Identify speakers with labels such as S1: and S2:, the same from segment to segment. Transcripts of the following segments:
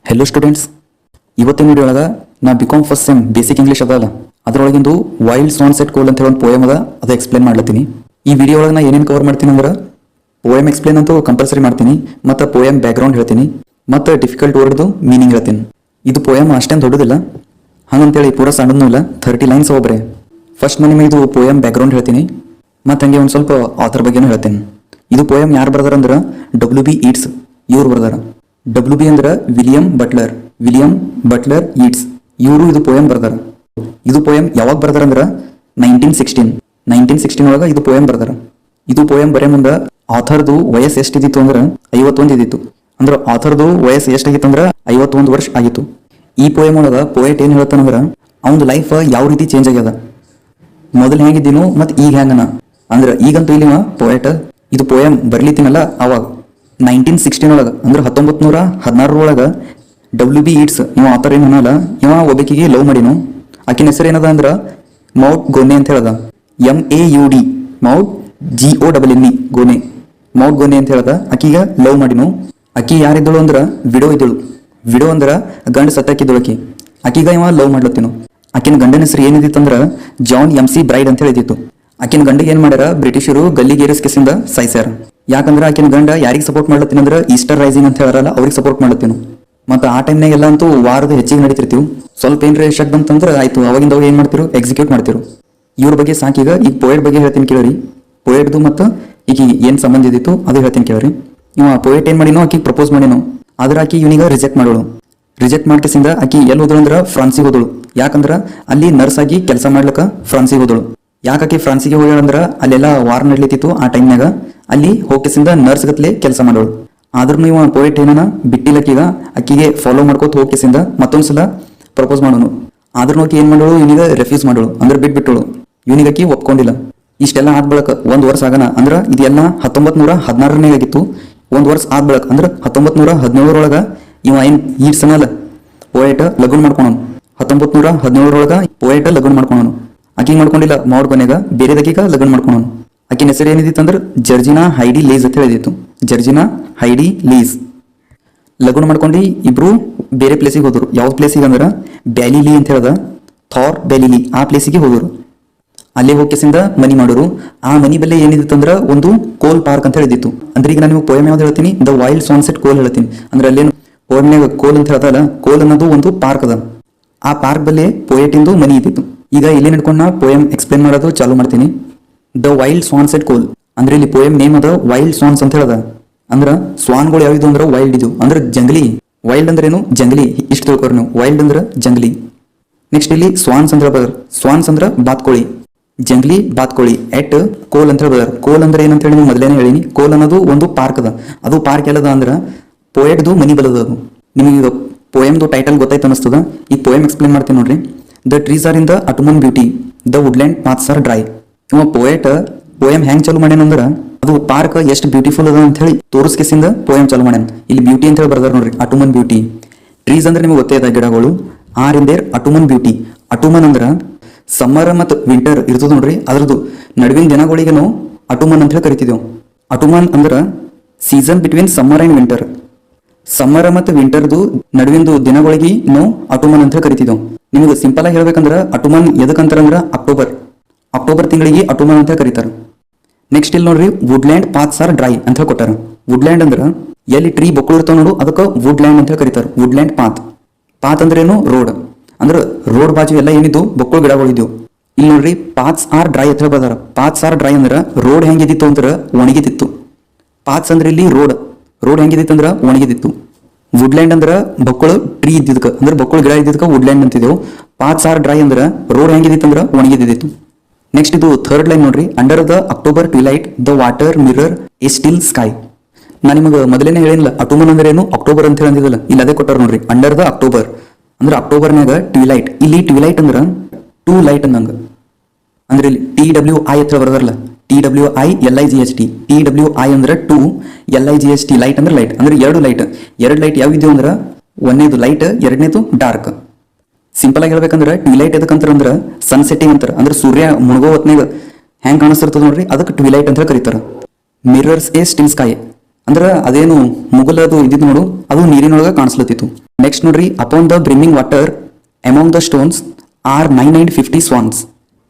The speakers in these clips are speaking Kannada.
S1: ಹೆಲೋ ಸ್ಟೂಡೆಂಟ್ಸ್, ಇವತ್ತಿನ ವಿಡಿಯೋ ಒಳಗೆ ನಾ BCom first sem basic English ಅದಲ್ಲ ಅದರೊಳಗಿಂದು ವೈಲ್ಡ್ ಸಾನ್ಸೆಟ್ ಕೋಲ್ ಅಂತ ಹೇಳಿ ಒಂದು ಪೋಯಮ್ ಅದ ಅದು ಎಕ್ಸ್ಪ್ಲೇನ್ ಮಾಡ್ಲತ್ತೀನಿ. ಈ ವಿಡಿಯೋ ಒಳಗೆ ನಾ ಏನೇನು ಕವರ್ ಮಾಡ್ತೀನಿ ಅಂದ್ರೆ ಪೋಯಮ್ ಎಕ್ಸ್ಪ್ಲೇನ್ ಅಂತೂ ಕಂಪಲ್ಸರಿ ಮಾಡ್ತೀನಿ, ಮತ್ತು ಪೋಯಮ್ ಬ್ಯಾಕ್ಗ್ರೌಂಡ್ ಹೇಳ್ತೀನಿ, ಮತ್ತು ಡಿಫಿಕಲ್ಟ್ ವರ್ಡ್ದು ಮೀನಿಂಗ್ ಹೇಳ್ತೀನಿ. ಇದು ಪೋಯಮ್ ಅಷ್ಟೇನು ದೊಡ್ಡದಿಲ್ಲ, ಹಂಗಂತೇಳಿ ಪೂರ ಸಣ್ಣದೂ ಇಲ್ಲ, 30 ಲೈನ್ಸ್ ಒಬ್ಬರೇ. ಫಸ್ಟ್ ನಾನು ನಿಮಗೆ ಇದು ಪೋಯಮ್ ಬ್ಯಾಕ್ಗ್ರೌಂಡ್ ಹೇಳ್ತೀನಿ, ಮತ್ತು ಹಂಗೆ ಒಂದು ಸ್ವಲ್ಪ ಆಥರ್ ಬಗ್ಗೆನೂ ಹೇಳ್ತೀನಿ. ಇದು ಪೋಯಮ್ ಯಾರು ಬರ್ದಾರ ಅಂದ್ರೆ WB ಈಟ್ಸ್ ಇವ್ರು ಬರ್ದಾರ. WB ಅಂದ್ರೆ ವಿಲಿಯಂ ಬಟ್ಲರ್ ಈಟ್ಸ್, ಇವರು ಇದು ಪೋಯಮ್ ಬರ್ದಾರ. ಇದು ಪೋಯಮ್ ಯಾವಾಗ ಬರ್ದಾರ ಅಂದ್ರೆ 1916 ಒಳಗೆ ಇದು ಪೋಯಮ್ ಬರ್ದಾರ. ಇದು ಪೋಯಮ್ ಬರೇ ಮುಂದೆ ಆಥರ್ದು ವಯಸ್ಸು ಎಷ್ಟಿದ್ದಿತ್ತು ಅಂದ್ರೆ 51 ಇದ್ದಿತ್ತು. ಅಂದ್ರೆ ಆಥರ್ದು ವಯಸ್ಸು ಎಷ್ಟಾಗಿತ್ತು ಅಂದ್ರೆ 51 ವರ್ಷ ಆಗಿತ್ತು. ಈ ಪೋಯಮ್ ಒಳಗೆ ಪೋಯಟ್ ಏನು ಹೇಳ್ತಾನಂದ್ರೆ ಅವನ ಲೈಫ್ ಯಾವ ರೀತಿ ಚೇಂಜ್ ಆಗ್ಯದ, ಮೊದಲು ಹೆಂಗಿದ್ದೀನೋ ಮತ್ತು ಈಗ ಹೆಂಗನ ಅಂದ್ರೆ ಈಗಂತೂ ಇಲ್ಲಿ ಪೋಯಟ್ ಇದು ಪೋಯಮ್ ಬರ್ಲಿತೀನಲ್ಲ ಅವಾಗ 1916 ಒಳಗೆ ಅಂದ್ರೆ 1916 ಒಳಗೆ WB ಈಟ್ಸ್ ಇವ ಆಥರ್ ಏನು ಅನ್ನಲ್ಲ, ಇವ ಒಬ್ಬಕಿಗೆ ಲವ್ ಮಾಡಿನು. ಆಕಿನ ಹೆಸರು ಏನದ ಅಂದ್ರೆ ಮೌಟ್ ಗೋನೆ ಅಂತ ಹೇಳ್ದ, MAUD ಮೌಟ್ GONE ಗೋನೆ, ಮೌಟ್ ಗೋನೆ ಅಂತ ಹೇಳ್ದ. ಆಕಿಗ ಲವ್ ಮಾಡಿನು. ಆಕಿ ಯಾರಿದ್ದಳು ಅಂದ್ರೆ ವಿಡೋ ಇದ್ದಳು. ವಿಡೋ ಅಂದ್ರೆ ಗಂಡ ಸತ್ತಾಕಿದ್ದಳು. ಆಕಿಗ ಇವ ಲವ್ ಮಾಡ್ಲತ್ತಿನು. ಆಕಿನ ಗಂಡನ ಹೆಸರು ಏನಿದಿತ್ತು ಅಂದ್ರೆ ಜಾನ್ MC ಬ್ರೈಡ್ ಅಂತ ಹೇಳಿದಿತ್ತು. ಆಕಿನ ಗಂಡಿಗೆ ಏನ್ ಮಾಡ್ಯಾರ ಬ್ರಿಟಿಷರು ಗಲ್ಲಿಗೇರಿಸ್ಕೆಸಿಂದ ಸಾಯ್ಸ್ಯಾರ. ಯಾಕಂದ್ರೆ ಆಕಿನ ಗಂಡ ಯಾರಿಗೆ ಸಪೋರ್ಟ್ ಮಾಡ್ಲತ್ತೀನಿ ಅಂದ್ರೆ ಈಸ್ಟರ್ ರೈಸಿಂಗ್ ಅಂತ ಹೇಳಾರಲ್ಲ ಅವ್ರಿಗೆ ಸಪೋರ್ಟ್ ಮಾಡ್ಲತ್ತೀನು. ಮತ್ತು ಆ ಟೈಮ್ನಾಗೆಲ್ಲ ಅಂತೂ ವಾರದ ಹೆಚ್ಚಿಗೆ ನಡೀತಿರ್ತೀವಿ. ಸ್ವಲ್ಪ ಏನ್ರೆ ಶಕ್ ಬಂತಂದ್ರೆ ಆಯ್ತು, ಅವಾಗಿಂದ ಅವಾಗ ಏನು ಮಾಡ್ತಿರು ಎಕ್ಸಿಕ್ಯೂಟ್ ಮಾಡ್ತಿರು. ಇವ್ರ ಬಗ್ಗೆ ಸಾಕೀಗ ಈಗ ಪೋಯಟ್ ಬಗ್ಗೆ ಹೇಳ್ತೀನಿ ಕೇಳ್ರಿ. ಪೋಯಟ್ದು ಮತ್ತು ಈಗ ಏನು ಸಂಬಂಧ ಇದ್ದಿತ್ತು ಅದು ಹೇಳ್ತೀನಿ ಕೇಳ್ರಿ. ಇವ ಪೋಯಟ್ ಏನು ಮಾಡಿನೋ ಆಕಿಗೆ ಪ್ರಪೋಸ್ ಮಾಡಿನೋ, ಆದ್ರೆ ಆಕಿ ಇವನಿಗ ರಿಜೆಕ್ಟ್ ಮಾಡೋಳು. ರಿಜೆಕ್ಟ್ ಮಾಡ್ಕೆಸಿಂದ ಆಕಿ ಎಲ್ಲಿ ಹೋದಳು ಅಂದ್ರೆ ಫ್ರಾನ್ಸಿಗೆ ಹೋದಳು. ಯಾಕಂದ್ರೆ ಅಲ್ಲಿ ನರ್ಸ್ ಆಗಿ ಕೆಲಸ ಮಾಡ್ಲಿಕ್ಕೆ ಫ್ರಾನ್ಸಿಗೆ ಹೋದಳು. ಯಾಕೆ ಫ್ರಾನ್ಸಿಗೆ ಹೋಗ್ಯಾಳಂದ್ರೆ ಅಲ್ಲೆಲ್ಲ ವಾರ್ ನಡ್ಲಿತಿತ್ತು ಆ ಟೈಮ್ನಾಗ. ಅಲ್ಲಿ ಹೋಗ್ಕೆಸಿಂದ ನರ್ಸ್ ಗತ್ಲೆ ಕೆಲಸ ಮಾಡೋಳು. ಆದ್ರೂ ಇವ ಪೋಯಟ್ ಏನಾನ ಬಿಟ್ಟಿಲ್ಲಕ್ಕೀಗ ಆಕಿಗೆ ಫಾಲೋ ಮಾಡ್ಕೋತ ಹೋಗ್ಕೆಸಿಂದ ಮತ್ತೊಂದ್ಸಲ ಪ್ರಪೋಸ್ ಮಾಡೋನು. ಆದ್ರೂ ಆಕಿ ಏನ್ ಮಾಡೋಳು ಇವನಿಗ ರೆಫ್ಯೂಸ್ ಮಾಡೋಳು ಅಂದ್ರೆ ಬಿಟ್ಬಿಟ್ಟಳು. ಇವನಿಗೆ ಆಕಿ ಒಪ್ಕೊಂಡಿಲ್ಲ. ಇಷ್ಟೆಲ್ಲ ಆದ ಬಳಕ 1 ವರ್ಷ ಆಗನ ಅಂದ್ರೆ ಇದೆಲ್ಲ 1916 ಆಗಿತ್ತು. 1 ವರ್ಷ ಆದ ಬಳಕ ಅಂದ್ರೆ 1917 ಇವ ಏನ್ ಈಟ್ಸ್ ಅನ್ನಲ್ಲ ಪೋಯಟ್ ಲಗ್ನ ಮಾಡ್ಕೊಳನು. 1917 ಪೋಯಟ್ ಲಗ್ನ ಮಾಡ್ಕೊಳನು. ಆಕಿಗೆ ಮಾಡ್ಕೊಂಡಿಲ್ಲ, ಮೌಟ್ ಕೊನೆಗ ಬೇರೆದಕ್ಕೀಗ ಲಗ್ನ ಮಾಡ್ಕೊಳನು. ಆಕಿನ ಹೆಸರು ಏನಿದಿತ್ತು ಅಂದ್ರೆ ಜರ್ಜಿನಾ ಹೈಡಿ ಲೀಸ್ ಅಂತ ಹೇಳಿದಿತ್ತು. ಜರ್ಜಿನಾ ಹೈಡಿ ಲೀಸ್ ಲಗ್ನ ಮಾಡ್ಕೊಂಡು ಇಬ್ರು ಬೇರೆ ಪ್ಲೇಸಿಗೆ ಹೋದರು. ಯಾವ ಪ್ಲೇಸಿಗೆ ಅಂದ್ರೆ ಬ್ಯಾಲಿಲಿ ಅಂತ ಹೇಳ್ದ, ಥಾರ್ ಬ್ಯಾಲಿಲಿ ಆ ಪ್ಲೇಸಿಗೆ ಹೋದರು. ಅಲ್ಲೇ ಹೋಗ್ಕೆಸಿಂದ ಮನಿ ಮಾಡೋರು. ಆ ಮನಿ ಬೆಲೆ ಏನಿದಿತ್ತು ಅಂದ್ರೆ ಒಂದು ಕೋಲ್ ಪಾರ್ಕ್ ಅಂತ ಹೇಳಿದಿತ್ತು. ಅಂದ್ರೆ ಈಗ ನಾನು ನಿಮಗೆ ಪೋಯಮ್ ಯಾವ್ದು ಹೇಳ್ತೀನಿ, ದ ವೈಲ್ಡ್ ಸಾನ್ಸೆಟ್ ಕೋಲ್ ಹೇಳ್ತೀನಿ. ಅಂದ್ರೆ ಅಲ್ಲೇನು ಪೋಯಮ್ನಾಗ ಕೋಲ್ ಅಂತ ಹೇಳ್ತಾರಲ್ಲ, ಕೋಲ್ ಅನ್ನೋದು ಒಂದು ಪಾರ್ಕ್ ಅದ. ಆ ಪಾರ್ಕ್ ಬಲ್ಲಿ ಪೋಯಟಿಂದು ಮನಿ ಇದ್ದಿತ್ತು. ಈಗ ಇಲ್ಲಿ ನಡ್ಕೊಂಡು ನಾ ಪೋಯಮ್ ಎಕ್ಸ್ಪ್ಲೇನ್ ಮಾಡೋದು ಚಾಲು ಮಾಡ್ತೀನಿ. ದ ವೈಲ್ಡ್ ಸಾನ್ಸೆಟ್ ಕೋಲ್ ಅಂದ್ರೆ ಇಲ್ಲಿ ಪೋಯಮ್ ನೇಮ್ ಅದ ವೈಲ್ಡ್ ಸಾನ್ಸ್ ಅಂತ ಹೇಳ್ದ. ಅಂದ್ರೆ ಸ್ವಾನ್ಗಳು ಯಾವ್ದು ಅಂದ್ರೆ ವೈಲ್ಡ್ ಇದು ಅಂದ್ರೆ ಜಂಗ್ಲಿ. ವೈಲ್ಡ್ ಅಂದ್ರೆ ಏನು ಜಂಗ್ಲಿ, ಇಷ್ಟು ತಿಳ್ಕೊರಿ ನೀವು. ವೈಲ್ಡ್ ಅಂದ್ರೆ ಜಂಗ್ಲಿ. ನೆಕ್ಸ್ಟ್ ಇಲ್ಲಿ ಸ್ವಾನ್ಸ್ ಅಂದ್ರೆ ಬದರ್, ಸ್ವಾನ್ಸ್ ಅಂದ್ರೆ ಬಾತ್ಕೋಳಿ, ಜಂಗ್ಲಿ ಬಾತ್ಕೋಳಿ. ಎಟ್ ಕೋಲ್ ಅಂತ ಹೇಳ್ಬಾರ. ಕೋಲ್ ಅಂದ್ರೆ ಏನಂತ ಹೇಳಿ ನೀವು ಮೊದಲೇನೆ ಹೇಳಿನಿ. ಕೋಲ್ ಅನ್ನೋದು ಒಂದು ಪಾರ್ಕ್ ಅದ. ಅದು ಪಾರ್ಕ್ ಎಲ್ಲದ ಅಂದ್ರೆ ಪೋಯಟ್ದು ಮನಿ ಬಲದ. ಅದು ನಿಮಗೆ ಇದು ಪೋಯಮ್ದು ಟೈಟಲ್ ಗೊತ್ತಾಯ್ತು ಅನಿಸ್ತದ. ಈ ಪೋಯಮ್ ಎಕ್ಸ್ಪ್ಲೇನ್ ಮಾಡ್ತೀನಿ ನೋಡ್ರಿ. The trees are in the autumn beauty, the woodland paths are dry. ಇವ ಪೋಯಟ್ ಪೋಯಮ್ ಹೆಂಗ್ ಚಾಲು ಮಾಡ್ಯಾನಂದ್ರ ಅದು ಪಾರ್ಕ್ ಎಷ್ಟು ಬ್ಯೂಟಿಫುಲ್ ಅದ ಅಂತ ಹೇಳಿ ತೋರಿಸ್ಕೆಸಿಂದ ಪೋಯಮ್ ಚಾಲು ಮಾಡ್ಯಾನ. ಇಲ್ಲಿ ಬ್ಯೂಟಿ ಅಂತ ಹೇಳಿ ಬರ್ದಾರ ನೋಡ್ರಿ, ಅಟುಮನ್ ಬ್ಯೂಟಿ. ಟ್ರೀಸ್ ಅಂದ್ರೆ ನಿಮ್ಗೆ ಗೊತ್ತೇ ಅದ ಗಿಡಗಳು. Are in their autumn beauty. Autumn ಅಂದ್ರ ಸಮ್ಮರ್ ಮತ್ತು ವಿಂಟರ್ ಇರ್ತದ ನೋಡ್ರಿ, ಅದ್ರದ್ದು ನಡುವಿನ ದಿನಗಳಿಗೆ ನಾವು ಅಟುಮನ್ ಅಂತ ಹೇಳಿ ಕರಿತಿದ್ದೇವೆ. ಅಟುಮನ್ ಅಂದ್ರ season between summer and winter. Summer ಮತ್ತು ವಿಂಟರ್ದು ನಡುವಿನ ದಿನಗಳಿಗೆ ನಾವು ಅಟುಮನ್ ಅಂತ ಹೇಳಿ ಕರಿತಿದ್ದೇವೆ. ನಿಮ್ಗೆ ಸಿಂಪಲ್ ಆಗಿ ಹೇಳ್ಬೇಕಂದ್ರ ಅಟುಮನ್ ಎದಕ್ಕಂತಾರಂದ್ರ ಅಕ್ಟೋಬರ್ ತಿಂಗಳಿಗೆ ಅಟುಮನ್ ಅಂತ ಕರೀತಾರ. ನೆಕ್ಸ್ಟ್ ಇಲ್ಲಿ ನೋಡ್ರಿ, ವುಡ್ಲ್ಯಾಂಡ್ ಪಾತ್ಸ್ ಆರ್ ಡ್ರೈ ಅಂತ ಕೊಟ್ಟಾರ. ವುಡ್ಲ್ಯಾಂಡ್ ಅಂದ್ರ ಎಲ್ಲಿ ಟ್ರೀ ಬೊಕ್ಕಳು ಇರ್ತಾವ ನೋಡು ಅದಕ್ಕೆ ವುಡ್ಲ್ಯಾಂಡ್ ಅಂತ ಕರೀತಾರ. ವುಡ್ಲ್ಯಾಂಡ್ ಪಾತ್ ಅಂದ್ರೆ ಏನು ರೋಡ್ ಅಂದ್ರೆ ರೋಡ್ ಬಾಜು ಎಲ್ಲ ಏನಿದ್ದು ಬೊಕ್ಕಳು ಗಿಡಗಳು ಇದ್ದವು. ಇಲ್ಲಿ ನೋಡ್ರಿ ಪಾತ್ಸ್ ಆರ್ ಡ್ರೈ ಅಂತ ಬರ್ದಾರ. ಪಾತ್ಸ್ ಆರ್ ಡ್ರೈ ಅಂದ್ರೆ ರೋಡ್ ಹೆಂಗಿದಿತ್ತು ಅಂದ್ರೆ ಒಣಗಿದಿತ್ತು. ಪಾತ್ಸ್ ಅಂದ್ರೆ ಇಲ್ಲಿ ರೋಡ್ ಹೆಂಗಿದಿತ್ತು ಅಂದ್ರೆ ಒಣಗಿದಿತ್ತು. ವುಡ್ಲ್ಯಾಂಡ್ ಅಂದ್ರೆ ಬೊಕ್ಕಳು ಟ್ರೀ ಇದ್ದಿದ್ಕ ಅಂದ್ರೆ ಬೊಕ್ಕಳು ಗಿಡ ಇದ್ದಿದ್ಕ ವುಡ್ಲ್ಯಾಂಡ್ ಅಂತಿದ್ದೆವು. ಪಾತ್ಸ್ ಆರ್ ಡ್ರೈ ಅಂದ್ರೆ ರೋಡ್ ಹೆಂಗಿದಿತ್ತು ಅಂದ್ರೆ ಒಣಗಿದಿತ್ತು. ನೆಕ್ಸ್ಟ್ ಇದು ಥರ್ಡ್ ಲೈನ್ ನೋಡ್ರಿ, under the October twilight the water mirror A still sky. ನಾನು ನಿಮಗೆ ಮೊದಲೇನೆ ಹೇಳಿಲ್ಲ ಅಟುಮನ್ ಅಂದ್ರೆ ಏನು ಅಕ್ಟೋಬರ್ ಅಂತ ಹೇಳಿದಿಲ್ಲ, ಇಲ್ಲಿ ಅದೇ ಕೊಟ್ಟಾರ ನೋಡ್ರಿ. ಅಂಡರ್ ದ ಅಕ್ಟೋಬರ್ ಅಂದ್ರೆ ಅಕ್ಟೋಬರ್ನಾಗ ಟ್ವಿಲೈಟ್. ಇಲ್ಲಿ ಟ್ವಿಲೈಟ್ ಅಂದ್ರೆ ಟೂ ಲೈಟ್ ಅನ್ನಂಗ. ಅಂದ್ರೆ ಇಲ್ಲಿ TWI ಹತ್ರ ಬರ್ದಾರಲ್ಲ, TWILIGHT. TWI ಅಂದ್ರೆ ಟೂ, LIGHT ಲೈಟ್ ಅಂದ್ರೆ ಲೈಟ್ ಅಂದ್ರೆ ಎರಡು ಲೈಟ್ ಯಾವಿದ್ಯೋ ಅಂದ್ರೆ ಒಂದೇದು ಲೈಟ್, ಎರಡನೇದು ಡಾರ್ಕ್. ಸಿಂಪಲ್ ಆಗಿ ಹೇಳ್ಬೇಕಂದ್ರೆ ಟ್ವಿಲೈಟ್ ಎದಕ್ಕಂತಾರ ಅಂದ್ರೆ ಸನ್ಸೆಟ್ಟಿಂಗ್ ಅಂತಾರ. ಅಂದ್ರೆ ಸೂರ್ಯ ಮುಳುಗೋ ಹೊತ್ನಾಗ ಹೆಂಗ್ ಕಾಣಿಸ್ತಿರ್ತದ ನೋಡ್ರಿ ಅದಕ್ಕೆ ಟ್ವಿಲೈಟ್ ಅಂತ ಕರೀತಾರ. ಮಿರರ್ಸ್ ಎ ಸ್ಟಿಲ್ ಸ್ಕೈ ಅಂದ್ರೆ ಅದೇನು ಮುಗುಲದು ಇದ್ದಿದ್ದು ನೋಡು ಅದು ನೀರಿನೊಳಗೆ ಕಾಣಿಸ್ಲತ್ತಿತ್ತು. ನೆಕ್ಸ್ಟ್ ನೋಡ್ರಿ, upon the brimming water among the stones are 950 swans.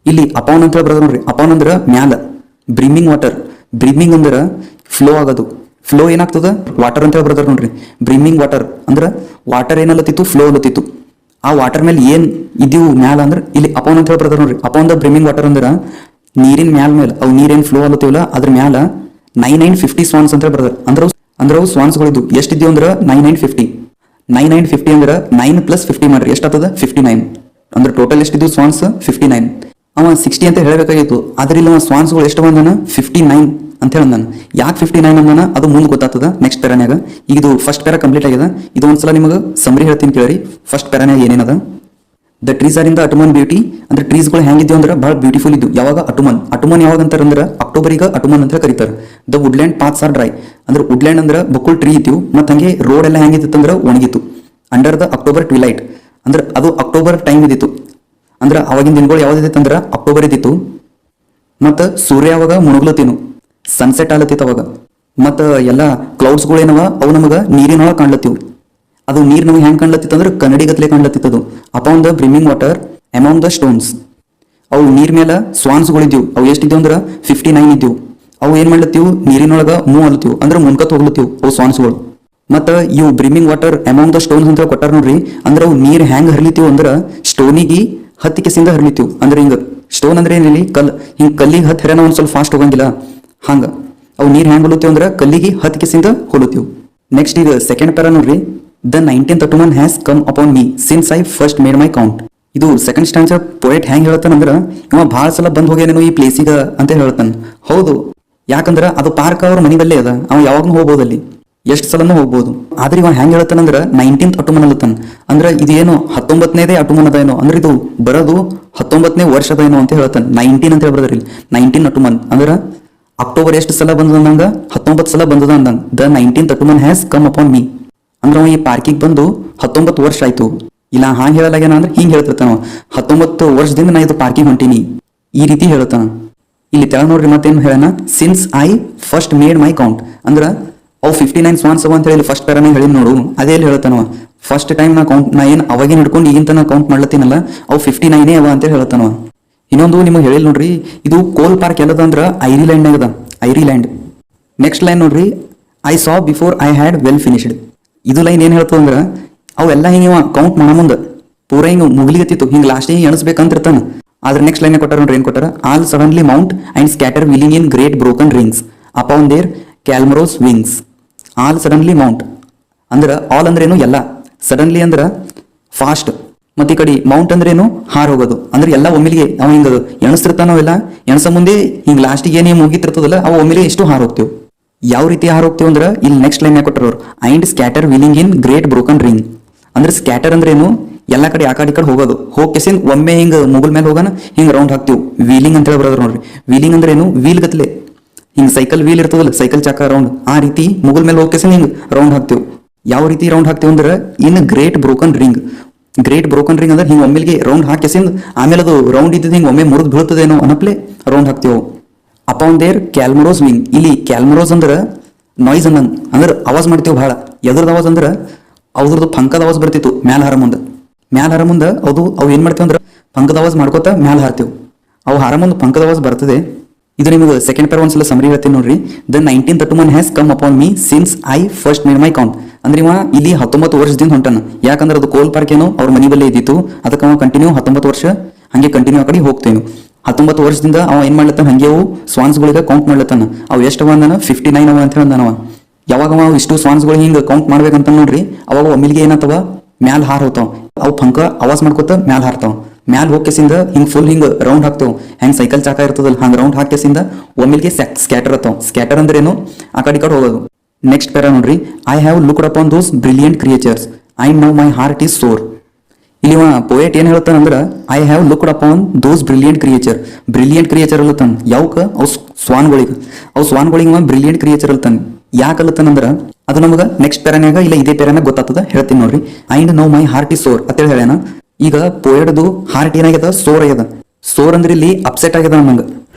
S1: ಇಲ್ಲಿ ಅಪಾನ್ ಅಂತ ಹೇಳಿ ಬರೋದು ನೋಡ್ರಿ. ಅಪಾನ್ ಅಂದ್ರೆ ಮ್ಯಾಲ, ಬ್ರಿಮ್ಮಿಂಗ್ ವಾಟರ್, ಬ್ರಿಮ್ಮಿಂಗ್ ಅಂದ್ರೆ ಫ್ಲೋ ಆಗೋದು. ಫ್ಲೋ ಏನಾಗ್ತದ ವಾಟರ್ ಅಂತ ಹೇಳಿ ಬರ್ತಾರೆ ನೋಡ್ರಿ. ಬ್ರಿಮ್ಮಿಂಗ್ ವಾಟರ್ ಅಂದ್ರೆ ವಾಟರ್ ಏನಲ್ಲತ್ತಿತ್ತು, ಫ್ಲೋ ಅಲ್ಲತ್ತಿತ್ತು. ಆ ವಾಟರ್ ಮೇಲೆ ಏನ್ ಇದ್ದೀವು ಮ್ಯಾಲ ಅಂದ್ರೆ ಇಲ್ಲಿ ಅಪಾನ್ ಅಂತ ಹೇಳಿ ಬರ್ತಾರೆ ನೋಡ್ರಿ. ಅಪಾನ್ ದ ಬ್ರಿಮ್ಮಿಂಗ್ ವಾಟರ್ ಅಂದ್ರೆ ನೀರಿನ ಮೇಲೆ ಅವು ನೀರೇನ್ ಫ್ಲೋ ಅಲ್ಲತ್ತೀವಲ್ಲ ಅದ್ರ ಮ್ಯಾಲ 950 ಸ್ವಾನ್ಸ್ ಅಂತ ಬರ್ತಾರೆ. ಅಂದ್ರೆ ಅವು ಸ್ವಾನ್ಸ್ಗಳಿದ್ದು ಎಷ್ಟಿದ್ದೀವಿ ಅಂದ್ರೆ 950 ಅಂದ್ರೆ 9 ಪ್ಲಸ್ 50 ಮಾಡ್ರಿ ಎಷ್ಟಾಗ್ತದ 59. ಅಂದ್ರೆ ಟೋಟಲ್ ಎಷ್ಟಿದ್ದು ಸ್ವಾನ್ಸ್ 59. ಅವ 60 ಅಂತ ಹೇಳಬೇಕಾಗಿತ್ತು, ಆದ್ರೆ ಇಲ್ಲಿ ಅವ ಸ್ವಾನ್ಸ್ಗಳು ಎಷ್ಟು ಬಂದಾನ 59 ಅಂತ ಹೇಳ. ಯಾಕೆ 59 ಅಂದಾನ ಅದು ಮುಂದೆ ಗೊತ್ತಾಗ್ತದ ನೆಕ್ಸ್ಟ್ ಪ್ಯಾರಾನ್ಯಾಗ. ಈಗ ಇದು ಫಸ್ಟ್ ಪ್ಯಾರಾ ಕಂಪ್ಲೀಟ್ ಆಗ್ಯದ. ಇದು ಒಂದ್ಸಲ ನಿಮಗೆ ಸಮರಿ ಹೇಳ್ತೀನಿ ಕೇಳಿ. ಫಸ್ಟ್ ಪ್ಯಾರಾನ್ಯಾಗ ಏನೇನದ, the trees are in the autumn beauty. ಅಂದ್ರೆ ಟ್ರೀಸ್ಗಳು ಹೆಂಗಿದ್ವು ಅಂದ್ರೆ ಬಹಳ ಬ್ಯೂಟಿಫುಲ್ ಇದ್ದು. ಯಾವಾಗ ಅಟುಮನ್ ಯಾವಾಗ ಅಂತಾರ ಅಂದ್ರೆ ಅಕ್ಟೋಬರಿಗೆ ಅಟುಮನ್ ಅಂತ ಕರೀತಾರೆ. The woodland paths are dry. ಅಂದ್ರೆ ವುಡ್ಲ್ಯಾಂಡ್ ಅಂದ್ರೆ ಬಕ್ಕುಲ್ ಟ್ರೀ ಇತ್ತು, ಮತ್ತೆ ಹಂಗೆ ರೋಡ್ ಎಲ್ಲ ಹೆಂಗಿತ್ತು ಅಂದ್ರೆ ಒಣಗಿತ್ತು. ಅಂಡರ್ ದ ಅಕ್ಟೋಬರ್ ಟ್ವಿಲೈಟ್ ಅಂದ್ರೆ ಅದು ಅಕ್ಟೋಬರ್ ಟೈಮ್ ಇದ್ದಿತ್ತು. ಅಂದ್ರೆ ಅವಾಗಿನ ದಿನಗಳು ಯಾವ್ದಿತ್ತು ಅಂದ್ರೆ ಅಕ್ಟೋಬರ್ ಇದ್ದಿತ್ತು. ಮತ್ತು ಸೂರ್ಯ ಅವಾಗ ಮುಣಗ್ಲತ್ತೀನು, ಸನ್ಸೆಟ್ ಆಗ್ಲತ್ತಿತ್ತು ಅವಾಗ. ಮತ್ತು ಎಲ್ಲ ಕ್ಲೌಡ್ಸ್ಗಳು ಏನವ ಅವು ನಮಗೆ ನೀರಿನೊಳಗೆ ಕಾಣ್ಲತ್ತೀವಿ. ಅದು ನೀರು ನಮಗೆ ಹೆಂಗೆ ಕಾಣ್ಲತ್ತಿತ್ತು ಅಂದ್ರೆ ಕನ್ನಡಿಗತ್ಲೆ ಕಾಣ್ಲತ್ತಿತ್ತದು. Upon the brimming water among the stones. ಅವು ನೀರ್ ಮೇಲೆ ಸ್ವಾನ್ಸ್ಗಳಿದ್ದೀವು. ಅವು ಎಷ್ಟಿದ್ದೀವು ಅಂದ್ರೆ 59 ಇದ್ದೀವು. ಅವು ಏನ್ ಮಾಡ್ಲತ್ತೀವು ನೀರಿನೊಳಗೆ ಮೂವ್ ಅಲ್ಲತ್ತೀವು, ಅಂದ್ರೆ ಮುನ್ಕತ್ ಹೋಗ್ಲತ್ತೀವು ಅವು ಸ್ವಾನ್ಸ್ಗಳು. ಮತ್ತು ಇವು ಬ್ರಿಮ್ಮಿಂಗ್ ವಾಟರ್ ಅಮಾಂಗ್ ದ ಸ್ಟೋನ್ಸ್ ಅಂತ ಕೊಟ್ಟಾರ ನೋಡ್ರಿ. ಅಂದ್ರೆ ಅವು ನೀರು ಹೆಂಗೆ ಹರಿಲಿತ್ತೀವು ಅಂದ್ರೆ ಸ್ಟೋನಿಗೆ ಹತ್ತಿಕೆಸಿಂದ ಹರಿಲಿತ್ತೀವು. ಅಂದ್ರೆ ಹಿಂಗೆ ಸ್ಟೋನ್ ಅಂದ್ರೆ ಏನಿಲ್ಲ ಕಲ್, ಹಿಂಗೆ ಕಲ್ಲಿಗೆ ಹತ್ತು ಹರಿನ ಒಂದು ಸ್ವಲ್ಪ ಫಾಸ್ಟ್ ಹೋಗಂಗಿಲ್ಲ ಹಂಗ. ಅವು ನೀರು ಹೆಂಗೆ ಹೊಲುತ್ತೀವಿ ಅಂದ್ರೆ ಕಲ್ಲಿಗೆ ಹತ್ತಿಕೆಸಿಂದ ಹೊಲುತ್ತೀವಿ. ನೆಕ್ಸ್ಟ್ ಈಗ ಸೆಕೆಂಡ್ ಪ್ಯಾರಾ ನೋಡ್ರಿ. The 19th autumn has come upon me since I first made my count. ಇದು ಸೆಕೆಂಡ್ ಸ್ಟ್ಯಾನ್ಸರ್ ಪೊಯೆಟ್ ಹೆಂಗೆ ಹೇಳ್ತಾನಂದ್ರೆ ಇವ ಭಾಳ ಸಲ ಬಂದ್ ಹೋಗ್ಯಾನೇನೋ ಈ ಪ್ಲೇಸಿಗೆ ಅಂತ ಹೇಳ್ತಾನೆ. ಹೌದು, ಯಾಕಂದ್ರೆ ಅದು ಪಾರ್ಕ್ ಅವ್ರ ಮನಿ ಬಲ್ಲೇ ಅದ, ಅವ ಯಾವಾಗ್ನೂ ಹೋಗ್ಬೋದು ಅಲ್ಲಿ, ಎಷ್ಟು ಸಲನೂ ಹೋಗ್ಬೋದು. ಆದ್ರೆ ಇವ ಹೆಂಗೆ ಹೇಳ್ತಾನಂದ್ರೆ 19th ಅಟುಮನ್ ಅಲ್ಲತ್ತಾನ. ಅಂದ್ರೆ ಇದೇನು 19ನೇದೇ ಅಟುಮನ್ ಅದ ಏನೋ, ಅಂದ್ರೆ ಇದು ಬರೋದು 19ನೇ ವರ್ಷದ ಏನೋ ಅಂತ ಹೇಳ್ತಾನೆ. 19 ಅಂತ ಹೇಳ್ಬಾರ್ದ್ರಿ ಇಲ್ಲಿ, 19 ಅಟುಮನ್ ಅಂದ್ರೆ ಅಕ್ಟೋಬರ್ ಎಷ್ಟು ಸಲ ಬಂದದ ಅಂದಂಗ 19 ಸಲ ಬಂದದ ಅಂದಂಗ. The 19th autumn has come upon me ಅಂದ್ರೆ ಅವ ಈ ಪಾರ್ಕಿಗೆ ಬಂದು 19 ವರ್ಷ ಆಯ್ತು. ಇಲ್ಲ ಹಾಂಗೆ ಹೇಳಲಾಗ್ಯಾನ ಅಂದ್ರೆ ಹಿಂಗೆ ಹೇಳ್ತಿರ್ತಾನ, 19 ವರ್ಷದಿಂದ ನಾ ಇದು ಪಾರ್ಕಿಂಗ್ ಹೊಂಟೀನಿ ಈ ರೀತಿ ಹೇಳ್ತಾನ. ಇಲ್ಲಿ ತೆಳ ನೋಡ್ರಿ ಮತ್ತೇನು ಹೇಳೋಣ, since I first made my count. ಅಂದ್ರೆ ಅವು 59 ಸ್ವಾನ್ಸ್ ಅವ ಅಂತ ಹೇಳಿ ಫಸ್ಟ್ ಪ್ಯಾರಾನ ಹೇಳಿ ನೋಡು, ಅದೇ ಎಲ್ಲಿ ಹೇಳ್ತಾನವ. ಫಸ್ಟ್ ಟೈಮ್ ನಾ ಏನು ಅವಾಗಿನ ಹಿಡ್ಕೊಂಡು ಈಗಿಂತ ನಾ ಕೌಂಟ್ ಮಾಡ್ಲತ್ತೀನಲ್ಲ ಅವು 59 ಅವ ಅಂತ ಹೇಳ್ತಾನವ. ಇನ್ನೊಂದು ನಿಮಗೆ ಹೇಳಿಲ್ಲ ನೋಡ್ರಿ, ಇದು ಕೋಲ್ ಪಾರ್ಕ್ ಎಲ್ಲದ ಅಂದ್ರೆ ಐರಿಲ್ಯಾಂಡ್ ಅದ, ಐರಿಲ್ಯಾಂಡ್. ನೆಕ್ಸ್ಟ್ ಲೈನ್ ನೋಡ್ರಿ, I saw before I had well finished. ಇದು ಲೈನ್ ಏನ್ ಹೇಳ್ತದ ಅಂದ್ರೆ ಅವೆಲ್ಲ ಹಿಂಗೆ ಕೌಂಟ್ ಮಾಡ ಮುಂದೆ ಪೂರ ಹಿಂಗೆ ಮುಗಿಲಿಗತ್ತಿತ್ತು, ಹಿಂಗೆ ಲಾಸ್ಟ್ ಹಿಂಗೆ ಎಣಿಸ್ಬೇಕಂತಿರ್ತಾನ. ಆದ್ರೆ ನೆಕ್ಸ್ಟ್ ಲೈನ್ ಕೊಟ್ಟಾರ ನೋಡ್ರಿ, ಏನ್ ಕೊಟ್ಟಾರ, all suddenly mount and scatter wheeling in great broken rings upon their clamorous wings. All suddenly mount ಅಂದ್ರೆ ಆಲ್ ಅಂದ್ರೇನು ಎಲ್ಲ, ಸಡನ್ಲಿ ಅಂದ್ರೆ ಫಾಸ್ಟ್, ಮತ್ತೆ ಈ ಕಡೆ ಮೌಂಟ್ ಅಂದ್ರೇನು ಹಾರ್ ಹೋಗೋದು. ಅಂದ್ರೆ ಎಲ್ಲ ಒಮ್ಮಿಲಿಗೆ ಅವ ಹಿಂಗ ಎಣಿಸ್ತಿರ್ತಾನ, ಅವೆಲ್ಲ ಎಣಸ ಮುಂದೆ ಹಿಂಗ್ ಲಾಸ್ಟಿಗೆ ಏನೇ ಮುಗಿತಿರ್ತದಲ್ಲ ಅವ ಒಮ್ಮಿಲಿಗೆ ಎಷ್ಟು ಹಾರ್ ಹೋಗ್ತೇವೆ. ಯಾವ ರೀತಿ ಹಾರ್ ಹೋಗ್ತೇವೆ ಅಂದ್ರೆ ಇಲ್ಲಿ ನೆಕ್ಸ್ಟ್ ಲೈನ್ ಕೊಟ್ಟರು, and scatter wheeling in great broken ring. ಅಂದ್ರೆ ಸ್ಕ್ಯಾಟರ್ ಅಂದ್ರೇನು ಎಲ್ಲ ಕಡೆ ಆ ಕಡೆ ಈ ಕಡೆ ಹೋಗೋದು, ಹೋಗ್ಕೆಸಿಂದ ಒಮ್ಮೆ ಹಿಂಗ ಮುಗುಲ್ ಮೇಲೆ ಹೋಗೋಣ ಹಿಂಗ್ ರೌಂಡ್ ಹಾಕ್ತಿವಿ. ವೀಲಿಂಗ್ ಅಂತ ಹೇಳಿ ಬರೋದ್ರ ನೋಡ್ರಿ. ವೀಲಿಂಗ್ ಅಂದ್ರೆ ಏನು, ವೀಲ್ ಗತ್ಲೆ ಹಿಂಗ್ ಸೈಕಲ್ ವೀಲ್ ಇರ್ತದಲ್ಲ, ಸೈಕಲ್ ಚಾಕ ರೌಂಡ್, ಆ ರೀತಿ ಮುಗುಲ್ ಮೇಲೆ ಹೋಗ್ಕೆಸಿಂದ ಹಿಂಗ್ ರೌಂಡ್ ಹಾಕ್ತಿವಿ. ಯಾವ ರೀತಿ ರೌಂಡ್ ಹಾಕ್ತಿವಿ ಅಂದ್ರೆ in great broken ring. Great broken ring ಅಂದ್ರೆ ಹಿಂಗ್ ಒಮ್ಮೆಲ್ಗೆ ರೌಂಡ್ ಹಾಕಿಸಿಂದ ಆಮೇಲೆ ಅದು ರೌಂಡ್ ಇದ್ದಿದ್ದು ಹಿಂಗ್ ಒಮ್ಮೆ ಮುರಿದು ಬೀಳ್ತದೇನೋ ಅನ್ನಪ್ಲೆ ರೌಂಡ್ ಹಾಕ್ತಿವಿ. Upon their clamorous wing. ಇಲ್ಲಿ ಕ್ಯಾಲ್ಮರೋಸ್ ಅಂದ್ರೆ ನಾಯ್ಸ್ ಅನ್ನಂಗ್, ಅಂದ್ರೆ ಆವಾಜ್ ಮಾಡ್ತೀವಿ ಭಾಳ. ಎದ್ರದ್ದು ಆವಾಜ್ ಅಂದ್ರೆ ಅವ್ರದ್ದು ಪಂಕದ ಆವಾಜ್ ಬರ್ತಿತ್ತು ಮ್ಯಾಲ ಹಾರ ಮುಂದೆ ಅವು ಏನ್ ಮಾಡ್ತೀವಿ ಅಂದ್ರೆ ಪಂಕದ ಆವಾಜ್ ಮಾಡ್ಕೋತ ಮ್ಯಾಲ ಹಾರ್ತೀವಿ. ಅವು ಹಾರ ಮುಂದೆ ಪಂಕದ ಆವಾಜ್ ಬರ್ತದೆ. ಇದು ನಿಮಗೆ ಸೆಕೆಂಡ್ ಪೇರ್ ಒಂದ್ಸಲ ಸಮರಿ ಹೇಳ್ತೀನಿ ನೋಡ್ರಿ. The 19th autumn has come upon me since I first made my count. ಅಂದ್ರೆ ಇವ ಇಲ್ಲಿ 19 ವರ್ಷದಿಂದ ಹೊಂಟಾನ. ಯಾಕಂದ್ರೆ ಅದು ಕೋಲ್ ಪಾರ್ಕ್ ಏನೋ ಅವ್ರ ಮನಿ ಬಲ್ಲೇ ಇದ್ದಿತ್ತು, ಅದಕ್ಕೆ ಅವ ಕಂಟಿನ್ಯೂ 19 ವರ್ಷ ಹಂಗೆ ಕಂಟಿನ್ಯೂ ಆ ಕಡೆ ಹೋಗ್ತೇನು. 19 ವರ್ಷದಿಂದ ಅವ ಏನ್ ಮಾಡ್ಲತ್ತಾನ, ಹಂಗೆ ಅವು ಸ್ವಾನ್ಸ್ಗಳಿಗೆ ಕೌಂಟ್ ಮಾಡ್ಲತ್ತಾನ. ಅವು ಎಷ್ಟು ಅಂದಾನ 59 ಅವ ಅಂತ ಹೇಳ್ದಾನವ. ಯಾವಾಗ ಅವ ಇಷ್ಟು ಸ್ವಾನ್ಸ್ಗಳು ಹಿಂಗೆ ಕೌಂಟ್ ಮಾಡ್ಬೇಕಂತ ನೋಡ್ರಿ, ಅವಾಗ ಒಮ್ಮಿಲ್ಗೆ ಏನತ್ತವ ಮ್ಯಾಲ್ ಹಾರ್ ಹೋಗ್ತಾವ. ಅವು ಪಂಕ ಆವಾಜ್ ಮಾಡ್ಕೋತ ಮ್ಯಾಲ್ ಹಾರ್ತಾವ. ಮ್ಯಾಲ್ ಹೋಗ್ಕೆಸಿಂದ ಹಿಂಗ್ ಫುಲ್ ಹಿಂಗ್ ರೌಂಡ್ ಹಾಕ್ತಾವ, ಹೆಂಗ್ ಸೈಕಲ್ ಚಾಕ ಇರ್ತದಲ್ಲ ಹಂಗ ರೌಂಡ್ ಹಾಕ್ಕೆಸಿಂದ ಒಮ್ಮಿಲ್ಗೆ ಸ್ಕ್ಯಾಟರ್ ಅತ್ತಾವ. ಸ್ಕ್ಯಾಟರ್ ಅಂದ್ರೆ ಏನು, ಆ ಕಡೆ ಈ ಕಡೆ ಹೋಗೋದು. ನೆಕ್ಸ್ಟ್ ಪ್ಯಾರಾ ನೋಡ್ರಿ, I have looked upon those brilliant creatures and now my heart is sore. ಇಲ್ಲಿ ಪೋಯೆಟ್ ಏನ್ ಹೇಳ್ತಾನಂದ್ರ I have looked upon those brilliant creature. Brilliant creature ಅಲ್ಲತಾನ ಯಾವಕ, ಅವು ಸ್ವಾನ್ಗಳಿಗೆ ಬ್ರಿಲಿಯಂಟ್ ಕ್ರಿಯೇಚರ್ ಅಲ್ತಾನ. ಯಾಕೆ ಅಲ್ಲತಾನಂದ್ರ ಅದು ನಮಗ ನೆಕ್ಸ್ಟ್ ಪ್ಯಾರಾನ್ಯಾಗ ಇಲ್ಲ ಇದೇ ಪ್ಯಾರಾನ್ಯಾಗ ಗೊತ್ತಾಗ್ತದ, ಹೇಳ್ತೀನಿ ನೋಡ್ರಿ. And now my heart is sore ಅಂತೇಳಿ ಹೇಳ್ಯಾನ. ಈಗ ಪೋಯೆಟ್ದು ಹಾರ್ಟ್ ಏನಾಗ್ಯದ, ಸೋರ್ ಆಗ್ಯದ. ಸೋರ್ ಅಂದ್ರೆ ಇಲ್ಲಿ ಅಪ್ಸೆಟ್ ಆಗ್ಯದ ನಂಗೆ.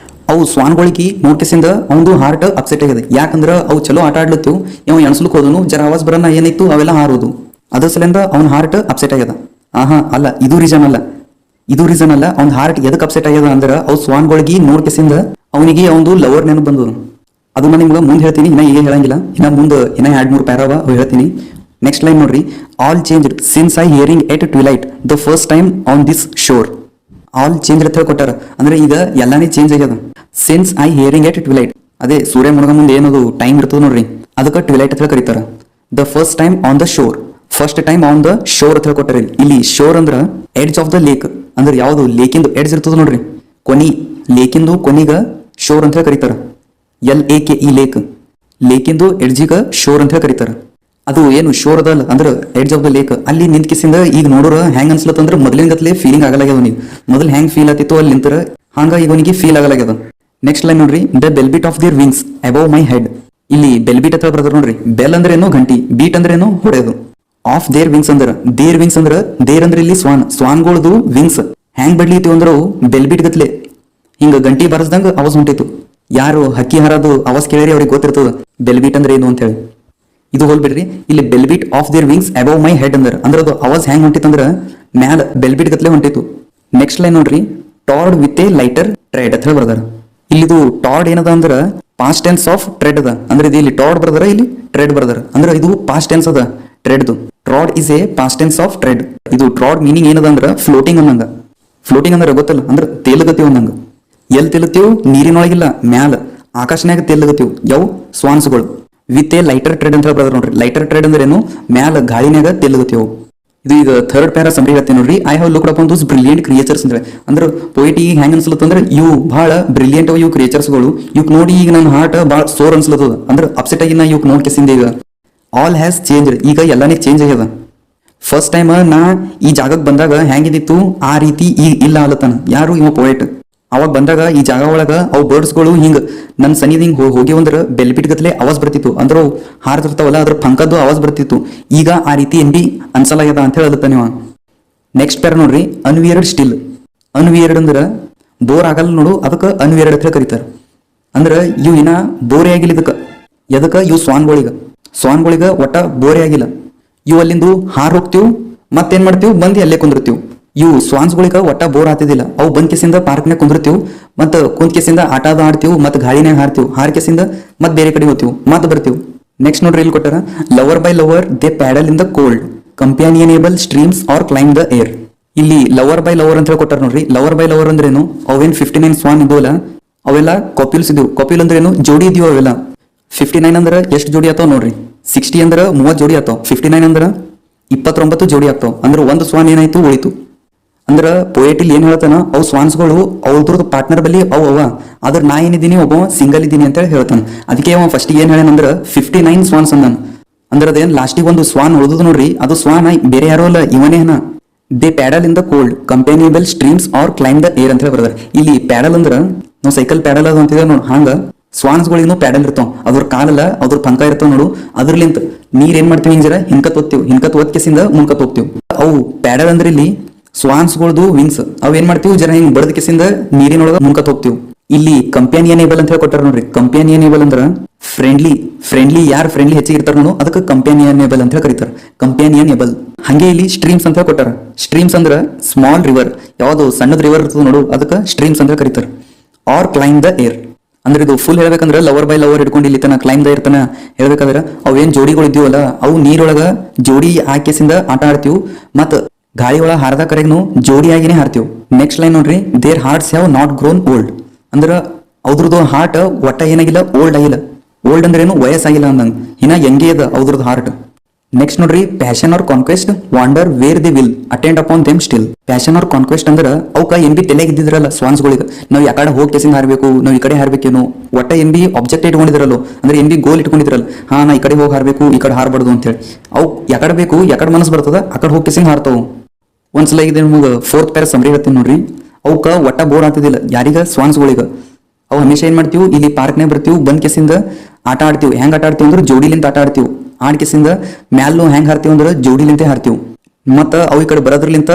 S1: ಅವು ಸ್ವಾನ್ಗಳಿಗೆ ನೋಡ್ಕೆಸಿಂದ ಅವಂದು ಹಾರ್ಟ್ ಅಪ್ಸೆಟ್ ಆಗಿದೆ. ಯಾಕಂದ್ರೆ ಅವು ಚಲೋ ಆಟ ಆಡ್ಲತ್ತೀವ್, ಇವ ಎಣಸ್ಲಿಕ್ಕೆ ಹೋದನು ಜರ ಆವಾಜ್ ಬರೋಣ ಏನಿತ್ತು ಅವೆಲ್ಲ ಹಾರೋದು, ಅದ್ರ ಸಲಿಂದ ಅವ್ನ ಹಾರ್ಟ್ ಅಪ್ಸೆಟ್ ಆಗ್ಯದ. ಅಲ್ಲ ಇದು ರೀಸನ್ ಅಲ್ಲ. ಅವ್ನ ಹಾರ್ಟ್ ಎದಕ್ ಅಪ್ಸೆಟ್ ಆಗ್ಯದ ಅಂದ್ರೆ ಅವು ಸ್ವಾನ್ಗಳಿಗೆ ನೋಡ್ಕೆಸಿಂದ ಅವನಿಗೆ ಅವಂದು ಲವರ್ ನೆನಪು ಬಂದದು. ಅದು ನಾನು ನಿಮ್ಗೆ ಮುಂದೆ ಹೇಳ್ತೀನಿ, ಇನ್ನ ಈಗ ಹೇಳಂಗಿಲ್ಲ, ಇನ್ನ 2-3 ಪ್ಯಾರಾವ ಹೇಳ್ತೀನಿ. ನೆಕ್ಸ್ಟ್ ಲೈನ್ ನೋಡ್ರಿ, all change since I hearing at twilight the first time on this sure. All change ಅಂತ ಹೇಳ್ಕೊಟ್ಟಾರ, ಅಂದ್ರೆ ಈಗ ಎಲ್ಲಾನೇ ಚೇಂಜ್ ಆಗ್ಯದ. Since I hearing at twilight, ಅದೇ ಸೂರ್ಯ ಮುಳುಗ ಮುಂದೆ ಏನದು ಟೈಮ್ ಇರ್ತದ ನೋಡ್ರಿ, ಅದಕ್ಕೆ ಟ್ವಿಲೈಟ್ ಅಂತ ಕರೀತಾರ. The first time on the shore, first time on the shore ಅಂತ ಹೇಳ್ಕೊಟ್ಟಾರ. ಇಲ್ಲಿ ಶೋರ್ ಅಂದ್ರ ಎಡ್ಜ್ ಆಫ್ ದ ಲೇಕ್, ಅಂದ್ರೆ ಯಾವ್ದು ಲೇಕಿಂದು ಎಡ್ಜ್ ಇರ್ತದ ನೋಡ್ರಿ, ಕೊನಿ, ಲೇಕಿಂದು ಕೊನಿಗ ಶೋರ್ ಅಂತ ಕರೀತಾರ. LAK ಈ ಲೇಕಿಂದು ಎಡ್ಜಿಗ ಶೋರ್ ಅಂತ ಕರೀತಾರ. ಅದು ಏನು ಶೋರ್ ಅದಲ್ಲ ಅಂದ್ರೆ ಎಡ್ಜ್ ಆಫ್ ದ ಲೇಕ್, ಅಲ್ಲಿ ನಿಂತ್ಕಿಸಿಂದ ಈಗ ನೋಡೋರ ಹೆಂಗ್ ಅನ್ಸ್ಲತ್ತಂದ್ರೆ ಮೊದಲಿನ ಗತ್ಲೆ ಫೀಲಿಂಗ್ ಆಗಲಾಗ್ಯದ ಅವನಿಗೆ. ಮೊದಲು ಹೆಂಗ್ ಫೀಲ್ ಆತಿತ್ತು ಅಲ್ಲಿ ನಿಂತರ ಹಂಗ ಈಗ ಅವನಿಗೆ ಫೀಲ್ ಆಗಲಾಗ್ಯದ. ನೆಕ್ಸ್ಟ್ ಲೈನ್ ನೋಡ್ರಿ, the bellbeat of their wings above my head. ಇಲ್ಲಿ ಬೆಲ್ಬಿಟ್ ಅಂತ ಬರ್ತಾರ ನೋಡ್ರಿ, ಬೆಲ್ ಅಂದ್ರೆ ಏನು ಗಂಟಿ, ಬೀಟ್ ಅಂದ್ರೆ ಏನು ಹೊಡೆಯೋದು. ಆಫ್ ದೇರ್ ವಿಂಗ್ಸ್ ಅಂದ್ರ ದೇರ್ ಅಂದ್ರೆ ಇಲ್ಲಿ ಸ್ವಾನ್ಗಳದು ವಿಂಗ್ಸ್ ಹೆಂಗ್ ಬಡ್ಲಿತ್ತು ಅಂದ್ರೆ ಬೆಲ್ಬಿಟ್ ಗತ್ಲೆ ಹಿಂಗ ಗಂಟಿ ಬರಸ್ದಂಗ ಅವಾಜ್ ಹೊಂಟಿತ್ತು. ಯಾರು ಹಕ್ಕಿ ಹಾರೋದು ಅವಾಜ್ ಕೇಳಿರಿ ಅವ್ರಿಗೆ ಗೊತ್ತಿರ್ತದ ಬೆಲ್ಬಿಟ್ ಅಂದ್ರೆ ಏನು ಅಂತ ಹೇಳಿ. ಇದು ಹೋಲ್ಬಿಡ್ರಿ, ಇಲ್ಲಿ bellbeat of their wings above my head ಅಂದ್ರೆ ಅದು ಅವಾಜ್ ಹೆಂಗ್ ಹೊಂಟಿತ್ತಂದ್ರ ಮ್ಯಾಲ ಬೆಲ್ಬಿಟ್ ಗತ್ಲೆ ಹೊಂಟಿತ್ತು. ನೆಕ್ಸ್ಟ್ ಲೈನ್ ನೋಡ್ರಿ, ಟಾರ್ಡ್ ವಿತ್ ಎ ಲೈಟರ್ ಟ್ರೆಡ್ ಅಂತ ಹೇಳಿ ಬರ್ದಾರ. ಇಲ್ಲಿದು ಟಾರ್ಡ್ ಏನದ ಅಂದ್ರ ಪಾಸ್ಟ್ ಟೆನ್ಸ್ ಆಫ್ ಟ್ರೆಡ್ ಅದ, ಅಂದ್ರೆ ಇಲ್ಲಿ ಟಾರ್ಡ್ ಬರ್ದಾರ, ಇಲ್ಲಿ ಟ್ರೆಡ್ ಬರ್ದಾರ, ಅಂದ್ರೆ ಇದು ಪಾಸ್ಟ್ ಟೆನ್ಸ್ ಅದ ಟ್ರೆಡ್ದು. Trod is a past tense of tread. ಇದು ಟ್ರಾಡ್ ಮೀನಿಂಗ್ ಏನದ ಅಂದ್ರ ಫ್ಲೋಟಿಂಗ್ ಅನ್ನಂಗ. ಫ್ಲೋಟಿಂಗ್ ಅಂದ್ರೆ ಗೊತ್ತಲ್ಲ, ಅಂದ್ರೆ ತೇಲಗತ್ತೀವ್ ಅನ್ನಂಗ. ಎಲ್ ತೇಲತ್ತೀವ್, ನೀರಿನೊಳಗಿಲ್ಲ, ಮ್ಯಾಲ ಆಕಾಶನಾಗ ತೇಲಗತ್ತೀವ್. ಯಾವ ಸ್ವಾನ್ಸ್ಗಳು. ವಿತ್ ಎ ಲೈಟರ್ ಟ್ರೆಡ್ ಅಂತ ಬರ್ದಾರ ನೋಡ್ರಿ. ಲೈಟರ್ ಟ್ರೆಡ್ ಅಂದ್ರೆ ಏನು, ಮ್ಯಾಲ ಗಾಳಿನಾಗ ತೇಲಗತ್ತೀವ್. ಇದು ಈಗ ಥರ್ಡ್ ಪ್ಯಾರಾ ಸಂಬರಿ ಹೇಳ್ತೀನಿ ನೋಡ್ರಿ. I have looked upon those brilliant creatures ಅಂದ್ರೆ ಪೊಯಿಟ್ ಈಗ ಹೆಂಗ್ ಅನ್ಸ್ಲತ್ತಂದ್ರೆ ಇವು ಬಹಳ ಬ್ರಿಲಿಯಂಟ್ ಅವ ಇವು ಕ್ರಿಯೇಚರ್ಸ್ಗಳು. ಇವಕ್ ನೋಡಿ ಈಗ ನನ್ನ ಹಾರ್ಟ್ ಬಹಳ ಸೋರ್ ಅನ್ಸ್ಲತ್ತದ, ಅಂದ್ರೆ ಅಪ್ಸೆಟ್ ಆಗಿ ನಾ ಇವಕ್ ನೋಡ್ಕೆಸಿಂದ ಈಗ ಆಲ್ ಹ್ಯಾಸ್ ಚೇಂಜ್, ಈಗ ಎಲ್ಲಾನೇ ಚೇಂಜ್ ಆಗ್ಯದ. ಫಸ್ಟ್ ಟೈಮ್ ನಾ ಈ ಜಾಗಕ್ಕೆ ಬಂದಾಗ ಹೆಂಗಿದಿತ್ತು ಆ ರೀತಿ ಈಗ ಇಲ್ಲ ಅಲ್ಲತನ. ಯಾರು ಇವ ಪೊಯೆಟ್. ಅವಾಗ ಬಂದಾಗ ಈ ಜಾಗ ಒಳಗ ಅವು ಬರ್ಡ್ಸ್ಗಳು ಹಿಂಗ ನನ್ನ ಸನಿದ್ ಹಿಂಗ್ ಹೋಗಿ ಒಂದ್ರ ಬೆಲ್ಬಿಟ್ ಗತ್ಲೆ ಅವಾಜ್ ಬರ್ತಿತ್ತು, ಅಂದ್ರೆ ಅವು ಹಾರ್ತಿರ್ತಾವಲ್ಲ ಅದ್ರ ಪಂಕದ್ದು ಅವಾಜ್ ಬರ್ತಿತ್ತು. ಈಗ ಆ ರೀತಿ ಏನ್ ಬಿ ಅನ್ಸಲಾಗ್ಯದ ಅಂತ ಹೇಳತ್ತ ನೀವು. ನೆಕ್ಸ್ಟ್ ಪ್ಯಾರ ನೋಡ್ರಿ, ಅನ್ವಿಯರ್ಡ್ ಸ್ಟಿಲ್. ಅನ್ವಿಯರ್ಡ್ ಅಂದ್ರ ಬೋರ್ ಆಗಲ್ಲ ನೋಡು, ಅದಕ್ಕೆ ಅನ್ವಿಯರ್ಡ್ ಅಂತ ಕರೀತಾರ. ಅಂದ್ರ ಇವು ಇನ್ನ ಬೋರೇ ಆಗಿಲ್ಲ ಇದಕ್ಕ. ಎದಕ್ಕ ಇವು ಸ್ವಾನ್ಗಳಿಗ ಒಟ್ಟ ಬೋರೇ ಆಗಿಲ್ಲ. ಇವು ಅಲ್ಲಿಂದು ಹಾರ್ ಹೋಗ್ತೀವ್, ಮತ್ತೇನ್ ಮಾಡ್ತೀವ್ ಬಂದು ಅಲ್ಲೇ ಕುಂದಿರ್ತೀವ್. ಇವು ಸ್ವಾನ್ಸ್ಗಳಿಗ ಒಟ್ಟ ಬೋರ್ ಆತಿದಿಲ್ಲ. ಅವು ಬಂದ್ ಕೆಸಿಂದ ಪಾರ್ಕ್ನಾಗ ಕುಂದಿರ್ತೀವ್, ಮತ್ತ ಕುಂತ್ ಕೆಸಿಂದ ಆಟ ಆಡ್ತೀವ್, ಮತ್ ಗಾಳಿನಾಗ ಹಾರ್ತೀವ್, ಹಾರ್ ಕೆಸಿಂದ ಮತ್ ಬೇರೆ ಕಡೆ ಹೋಗ್ತೀವ್, ಮತ್ ಬರ್ತೀವ್. ನೆಕ್ಸ್ಟ್ ನೋಡ್ರಿ ಇಲ್ಲಿ ಕೊಟ್ಟಾರ, lover by lover they paddle in the cold companionable streams or climb the air. ಇಲ್ಲಿ ಲವರ್ ಬೈ ಲವರ್ ಅಂತ ಹೇಳಿ ಕೊಟ್ಟಾರ ನೋಡ್ರಿ. ಲವರ್ ಬೈ ಲವರ್ ಅಂದ್ರೆ ಏನು, ಅವೇನ್ 59 ಸ್ವಾನ್ ಇದ್ವಲ್ಲ ಅವೆಲ್ಲ ಕಾಪಿಲ್ಸ್ ಇದ್ವು. ಕಾಪಿಲ್ ಅಂದ್ರೆ ಏನು, ಜೋಡಿ ಇದೀವ ಅವೆಲ್ಲ. 59 ಅಂದ್ರ ಎಷ್ಟು ಜೋಡಿ ಆತಾವ ನೋಡ್ರಿ. 60 ಅಂದ್ರ 30 ಜೋಡಿ ಆತಾವ. 59 ಅಂದ್ರ 29 ಜೋಡಿ ಆಗ್ತಾವ. ಅಂದ್ರೆ ಒಂದು ಸ್ವಾನ್ ಏನಾಯ್ತು ಉಳಿತು. ಅಂದ್ರ ಪೊಯೆಟ್ ಇಲ್ಲಿ ಏನ್ ಹೇಳ್ತಾನ, ಅವು ಸ್ವಾನ್ಸ್ಗಳು ಅವ್ರದ್ದು ಪಾರ್ಟ್ನರ್ ಬಲ್ಲಿ ಅವ ಆದ್ರ ನಾ ಏನಿದ್ದೀನಿ ಒಬ್ಬ ಸಿಂಗಲ್ ಇದ್ದೀನಿ ಅಂತ ಹೇಳ್ತಾನ. ಅದಕ್ಕೆ ಅವ ಫಸ್ಟ್ ಏನ್ ಹೇಳಂದ್ರ 59 ಸ್ವಾನ್ಸ್ ಅಂದನ್. ಅಂದ್ರೆ ಅದೇನ್ ಲಾಸ್ಟಿಗೆ ಒಂದು ಸ್ವಾನ್ ಉಳಿದ್ ನೋಡ್ರಿ, ಅದು ಸ್ವಾನ್ ಬೇರೆ ಯಾರೋ ಅಲ್ಲ, ಇವನೇನ. They paddle in the cold companionable streams or climb the air ಅಂತ ಹೇಳಿ ಬರ್ದಾರ. ಇಲ್ಲಿ ಪ್ಯಾಡಲ್ ಅಂದ್ರ ನಾವು ಸೈಕಲ್ ಪ್ಯಾಡಲ್ ಅದು ಅಂತಿದ್ರೆ ನೋಡ್, ಹಂಗ ಸ್ವಾನ್ಸ್ಗಳಿಗೂ ಪ್ಯಾಡಲ್ ಇರ್ತಾವ. ಅದ್ರ ಕಾಲಲ್ಲ ಅದ್ರ ಪಂಕ ಇರ್ತಾವ ನೋಡು, ಅದ್ರಲಿಂತ ನೀರ್ ಏನ್ ಮಾಡ್ತೀವಿ ಹಿಂಗ್ ಜರ ಹಿಂಕತ್ ಓದ್ತೀವಿ, ಹಿಂಕತ್ ಓದ್ಕೆಸಿಂದ ಮುಂಕತ್ ಹೋಗ್ತೀವಿ. ಅವು ಪ್ಯಾಡಲ್ ಅಂದ್ರೆ ಇಲ್ಲಿ ಸ್ವಾನ್ಸ್ಗಳದು ವಿಂಗ್ಸ್, ಅವ್ ಏನ್ ಮಾಡ್ತೀವಿ ಜರ ಹಿಂಗ್ ಬಡದ ಕೆಸಿಂದ ನೀರಿನೊಳಗ ಮುಂಕತ್ ಹೋಗ್ತೀವಿ. ಇಲ್ಲಿ ಕಂಪ್ಯಾನಿಯನೇಬಲ್ ಅಂತ ಹೇಳಿ ಕೊಟ್ಟಾರ ನೋಡ್ರಿ. ಕಂಪ್ಯಾನಿಯನೇಬಲ್ ಅಂದ್ರ ಫ್ರೆಂಡ್ಲಿ ಯಾರು ಫ್ರೆಂಡ್ಲಿ ಹೆಚ್ಚಿಗೆ ಇರ್ತಾರ ನೋಡು ಅದಕ್ಕೆ ಕಂಪ್ಯಾನಿಯನೇಬಲ್ ಅಂತ ಹೇಳಿ ಕರೀತಾರ. ಕಂಪ್ಯಾನಿಯನೇಬಲ್. ಹಂಗೆ ಇಲ್ಲಿ ಸ್ಟ್ರೀಮ್ಸ್ ಅಂತ ಕೊಟ್ಟಾರ. ಸ್ಟ್ರೀಮ್ಸ್ ಅಂದ್ರ ಸ್ಮಾಲ್ ರಿವರ್, ಯಾವ್ದು ಸಣ್ಣದ ರಿವರ್ ಇರ್ತದ ನೋಡು ಅದಕ್ಕೆ ಸ್ಟ್ರೀಮ್ಸ್ ಅಂತ ಕರೀತಾರ. ಆರ್ ಕ್ಲೈಂಬ್ ದ ಏರ್ ಅಂದ್ರೆ ಇದು ಫುಲ್ ಹೇಳ್ಬೇಕಂದ್ರ ಲವರ್ ಬೈ ಲವರ್ ಹಿಡ್ಕೊಂಡು ಇಲ್ಲಿ ತನ ಕ್ಲೈಂಬ್ ದ ಏರ್ ತನ ಹೇಳ್ಬೇಕಾದ್ರ ಅವೇನ್ ಜೋಡಿಗಳು ಇದ್ದೀವಲ್ಲ ಅವು ನೀರೊಳಗ ಜೋಡಿ ಹಾಕಿಸಿಂದ ಆಟ ಆಡ್ತೀವಿ, ಮತ್ ಗಾಳಿ ಒಳಗ ಹಾರದ ಕರೆಗ್ನು ಜೋಡಿಯಾಗಿನೇ ಹಾರ್ತೀವಿ. ನೆಕ್ಸ್ಟ್ ಲೈನ್ ನೋಡ್ರಿ, their hearts have not grown old. ಅಂದ್ರ ಅವ್ರದ್ದು ಹಾರ್ಟ್ ಒಟ್ಟ ಏನಾಗಿಲ್ಲ, ಓಲ್ಡ್ ಆಗಿಲ್ಲ. ಓಲ್ಡ್ ಅಂದ್ರೆ ಏನು, ವಯಸ್ಸಾಗಿಲ್ಲ ಅಂದಂಗ, ಇನ್ನ ಹೆಂಗೆ ಅದ ಅವ್ರದ್ದು ಹಾರ್ಟ್. ನೆಕ್ಸ್ಟ್ ನೋಡ್ರಿ, passion or conquest wander where they will attend upon them still. Passion or conquest ಅಂದ್ರ ಅವಕ್ಕ ಏನ್ ಬಿ ತಲೆಗೆ ಇದ್ದಿದ್ರಲ್ಲ ಸ್ವಾನ್ಸ್ಗಳಿಗೆ, ನಾವ್ ಯಾಕಡೆ ಹೋಗಿ ಕೆಸಿಂಗ್ ಹಾರ್ಬೇಕು, ನಾವ್ ಈ ಕಡೆ ಹಾರ್ಬೇಕೇನು, ಒಟ್ಟ ಏನ್ ಬಿ ಆಬ್ಜೆಕ್ಟ್ ಇಟ್ಕೊಂಡಿದ್ರಲ್ಲ, ಅಂದ್ರೆ ಏನ್ ಬಿ ಗೋಲ್ ಇಟ್ಕೊಂಡಿದ್ರಲ್ಲ, ಹಾ ನಾ ಈ ಕಡೆ ಹೋಗಿ ಹಾರ್ಬೇಕು ಈ ಕಡೆ ಹಾರ್ಬಾರ್ದು ಅಂತ ಹೇಳಿ. ಅವು ಯಾಕಡೆ ಬೇಕು ಯಾಕಡೆ ಮನಸ್ಸು ಬರ್ತದ ಆಕಡೆ ಹೋಗಿ ಕೆಸಿಂಗ್ ಹಾರ್ತಾವು. ಒಂದ್ಸಲ ಇದೆ ನಿಮ್ಗೆ ಫೋರ್ತ್ ಪ್ಯಾರ ಸಂಬರಿ ಹೇಳ್ತೀನಿ ನೋಡ್ರಿ. ಅವಕ್ಕ ಒಟ್ಟ ಬೋರ್ ಆಗ್ತಿದಿಲ್ಲ ಯಾರಿಗ, ಸ್ವಾನ್ಸ್ಗಳಿಗ. ಅವು ಹಮೇಶ ಏನ್ ಮಾಡ್ತೀವಿ, ಇಲ್ಲಿ ಪಾರ್ಕ್ನಾಗ ಬರ್ತೀವಿ, ಬಂದ್ ಕೆಸಿಂದ ಆಟ ಆಡ್ತೀವಿ. ಹೆಂಗ್ ಆಟ ಆಡ್ತೀವಿ ಅಂದ್ರೆ ಜೋಡಿಲಿಂತ ಆಟ ಆಡ್ತೀವಿ. ಆಡ್ ಕೆಸಿಂದ ಮ್ಯಾಲು ಹೆಂಗ್ ಹಾರ್ತೀವಿ ಅಂದ್ರೆ ಜೋಡಿಲಿಂತೆ ಹಾರ್ತೀವಿ. ಮತ್ತು ಅವು ಈ ಕಡೆ ಬರೋದ್ರಲಿಂತ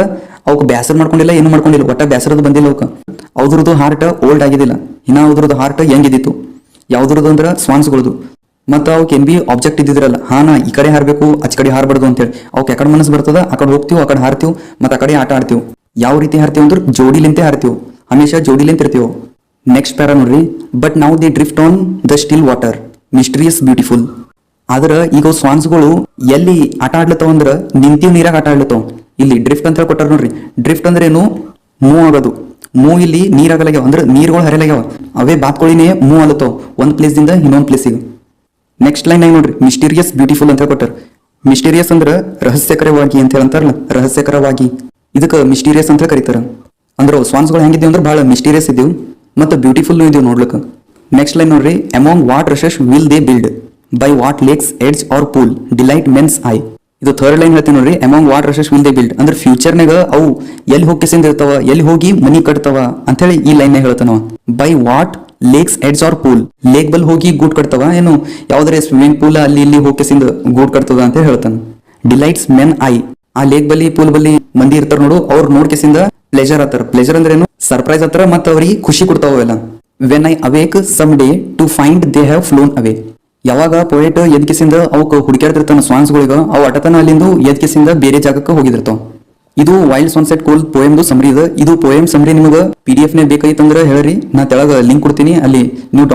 S1: ಅವಕ್ಕೆ ಬ್ಯಾಸರ ಮಾಡ್ಕೊಂಡಿಲ್ಲ ಏನು ಮಾಡ್ಕೊಂಡಿಲ್ಲ, ಒಟ್ಟ ಬ್ಯಾಸರದು ಬಂದಿಲ್ಲ ಅವಕ್ಕೆ. ಅವ್ರದ್ದು ಹಾರ್ಟ್ ಓಲ್ಡ್ ಆಗಿದ್ದಿಲ್ಲ, ಇನ್ನ ಅವ್ರದ್ದು ಹಾರ್ಟ್ ಹೆಂಗಿದ್ದಿತ್ತು. ಯಾವ್ದ್ರದ್ದು ಅಂದ್ರೆ ಸ್ವಾನ್ಸ್ಗಳದು. ಮತ್ತು ಅವಕ್ಕೆ ಏನ್ ಬಿ ಆಬ್ಜೆಕ್ಟ್ ಇದ್ದಿದ್ರಲ್ಲ, ನಾ ಈ ಕಡೆ ಹಾರಬೇಕು ಆಚ ಕಡೆ ಹಾರಬಾರ್ದು ಅಂತೇಳಿ, ಅವಕ್ಕೆ ಯಾಕಡೆ ಮನಸ್ಸು ಬರ್ತದ ಆ ಕಡೆ ಹೋಗ್ತೀವಿ, ಆ ಕಡೆ ಹಾರ್ತೀವಿ, ಮತ್ತು ಆ ಕಡೆ ಆಟ ಆಡ್ತೀವಿ. ಯಾವ ರೀತಿ ಹಾರ್ತೀವಿ ಅಂದ್ರೆ ಜೋಡಿಲಿಂತೆ ಹಾರ್ತೀವಿ, ಹಮೇಶಾ ಜೋಡಿಲಿಂತ ಇರ್ತೀವಿ. ನೆಕ್ಸ್ಟ್ ಪ್ಯಾರ ನೋಡ್ರಿ, ಬಟ್ ನಾವು the drift on the still water mysterious beautiful. ಆದ್ರೆ ಈಗ ಸ್ವಾನ್ಸ್ಗಳು ಎಲ್ಲಿ ಆಟ ಆಡ್ಲತ್ತಾವ ಅಂದ್ರೆ ನಿಂತೀವ್ ನೀರಾಗ ಆಟ ಆಡ್ಲತ್ತಾವ. ಇಲ್ಲಿ ಡ್ರಿಫ್ಟ್ ಅಂತ ಹೇಳಿ ಕೊಟ್ಟಾರ ನೋಡ್ರಿ. ಡ್ರಿಫ್ಟ್ ಅಂದ್ರೆ ಏನು, ಮೂವ್ ಆಗೋದು. ಮೂವ್ ಇಲ್ಲಿ ನೀರಾಗಲಾಗ್ಯಾವ ಅಂದ್ರೆ ನೀರುಗಳು ಹರಿಲಾಗ್ಯಾವ, ಅವೇ ಬಾತ್ಗಳಿನೇ ಮೂವ್ ಆಲತ್ತಾವ ಒಂದ್ ಪ್ಲೇಸ್ದಿಂದ ಇನ್ನೊಂದ್ ಪ್ಲೇಸಿಗೆ. ನೆಕ್ಸ್ಟ್ ಲೈನ್ ನೋಡ್ರಿ, ಮಿಸ್ಟೀರಿಯಸ್ ಬ್ಯೂಟಿಫುಲ್ ಅಂತ ಕೊಟ್ಟಾರ. ಮಿಸ್ಟೀರಿಯಸ್ ಅಂದ್ರೆ ರಹಸ್ಯಕರವಾಗಿ ಅಂತ ಹೇಳಂತಾರಲ್ಲ, ರಹಸ್ಯಕರವಾಗಿ, ಇದಕ್ಕೆ ಮಿಸ್ಟೀರಿಯಸ್ ಅಂತ ಕರೀತಾರ. ಅಂದ್ರೆ ಸ್ವಾನ್ಸ್ಗಳು ಹೆಂಗಿದ್ದೀವಿ ಅಂದ್ರೆ ಬಹಳ ಮಿಸ್ಟೀರಿಯಸ್ ಇದ್ದೀವಿ ಮತ್ತು ಬ್ಯೂಟಿಫುಲ್ ಇದೀವಿ ನೋಡ್ಲಿಕ್ಕೆ. ನೆಕ್ಸ್ಟ್ ಲೈನ್ ನೋಡ್ರಿ, among what rushes will they build by what lake's edge or pool delight men's eyes. ಇದು ಥರ್ಡ್ ಲೈನ್ ಹೇಳ್ತೀನಿ ನೋಡ್ರಿ, among what rushes will they build ಅಂದ್ರೆ ಫ್ಯೂಚರ್ನಾಗ ಅವು ಎಲ್ಲಿ ಹೋಗಿ ಕಿಸಿಂದ ಇರ್ತಾವ, ಎಲ್ಲಿ ಹೋಗಿ ಮನಿ ಕಟ್ತಾವ ಅಂತ ಹೇಳಿ ಈ ಲೈನ್ ಹೇಳ್ತಾನವ. By what lake's edge or pool, lake ಬಲ್ ಹೋಗಿ ಗೂಡ್ ಕಟ್ತಾವ, ಏನು ಯಾವ್ದಾರೆ ಸ್ವಿಮ್ಮಿಂಗ್ ಪೂಲ್ ಅಲ್ಲಿ ಇಲ್ಲಿ ಹೋಗಿ ಕಿಸಿಂದ ಗೂಡ್ ಕಟ್ತದ ಅಂತ ಹೇಳ್ತಾನೆ. ಡಿಲೈಟ್ಸ್ ಮೆನ್ ಐ, ಆ ಲೇಕ್ ಬಲ್ಲಿ ಪೂಲ್ ಬಲ್ಲಿ ಮಂದಿ ಇರ್ತಾರ ನೋಡು, ಅವ್ರು ನೋಡ್ಕೆಸಿಂದ ಪ್ಲೆಜರ್ ಆತಾರ. ಪ್ಲೆಜರ್ ಅಂದ್ರೆ ಏನು, ಸರ್ಪ್ರೈಸ್ ಆತಾರ ಮತ್ತು ಅವ್ರಿಗೆ ಖುಷಿ ಕೊಡ್ತಾವೆಲ್ಲ. When I awake some day to find they have flown away. ಯಾವಾಗ ಪೊಯೆಟ್ ಎದ್ಕಿಸಿಂದ ಅವಕ್ಕೆ ಹುಡುಕ್ಯಾಡ್ತಿರ್ತಾನ ಸ್ವಾನ್ಸ್ಗಳಿಗ, ಅವು ಅಟತನ ಅಲ್ಲಿಂದು ಎದ್ಕಿಸಿಂದ ಬೇರೆ ಜಾಗಕ್ಕೆ ಹೋಗಿದಿರ್ತಾವ. ಇದು ವೈಲ್ಡ್ ಸನ್ಸೆಟ್ ಕೋಲ್ ಪೋಯಮ್ದು ಸಮರಿ ಇದೆ. ಇದು ಪೋಯಮ್ ಸಮರಿ ನಿಮಗೆ PDF ನೇ ಬೇಕಾಗಿತ್ತಂದ್ರೆ ಹೇಳ್ರಿ, ನಾ ತೆಳಗ ಲಿಂಕ್ ಕೊಡ್ತೀನಿ, ಅಲ್ಲಿ ನೀವು